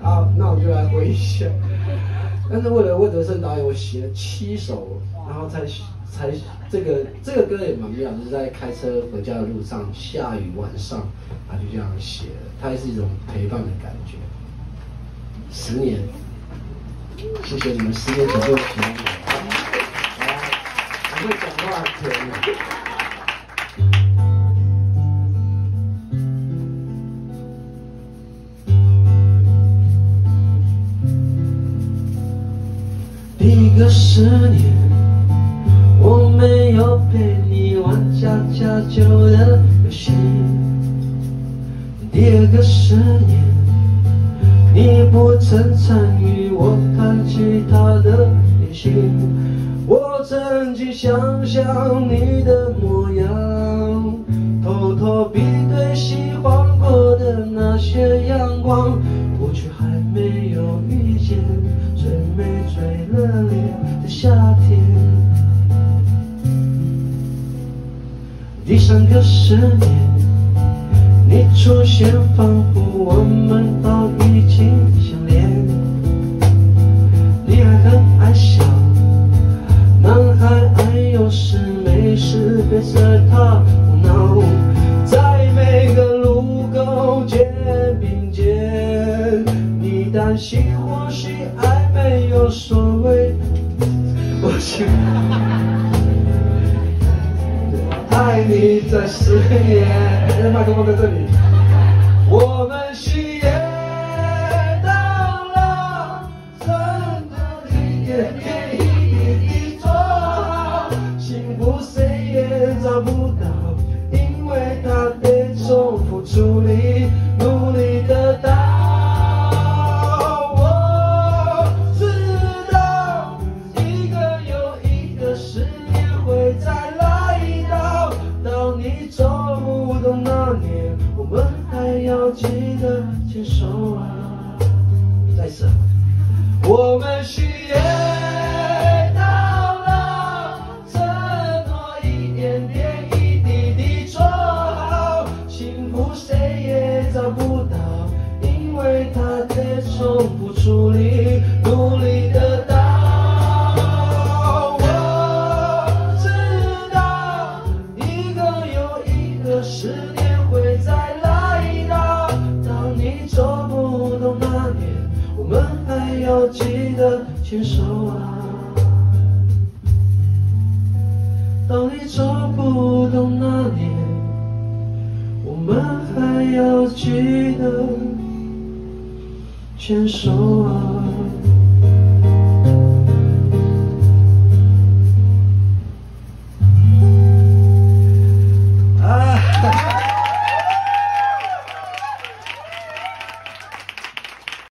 好，那我就来回一下。但是为了魏德胜导演，我写了7首，然后才这个歌也蛮妙，就是在开车回家的路上，下雨晚上，就这样写了，它也是一种陪伴的感觉。10年，谢谢你们10年左右喜欢我。我会讲话甜的。第个10年，我没有陪你玩家家酒的游戏。第2个10年，你不曾参与我弹吉他的练习。我曾经想象你的模样，偷偷比对喜欢过的那些阳光，我却还没有遇见最美最热烈的夏天。第3个10年，你出现，仿佛我们早已经相恋。你还很爱笑，男孩爱有事没事对着他胡闹，在每个路口肩并肩，你担心或许爱没有所谓。我想爱你在10年，麦克风在这里。我们许愿到了，真的一点点一滴做好，幸福谁也找不到，因为它得重复处理，努力得到。我知道一个又一个10年会再来到，当你走不动那年，我们还要记得牵手啊！再一次，我们许愿到了，承诺一点点一滴滴做好，幸福谁也找不到，因为它得重复处理，努力得到。我知道一个又一个10年会再来到，当你走不动那年，我们还要记得牵手啊！当你走不动那年，我们还要记得牵手啊！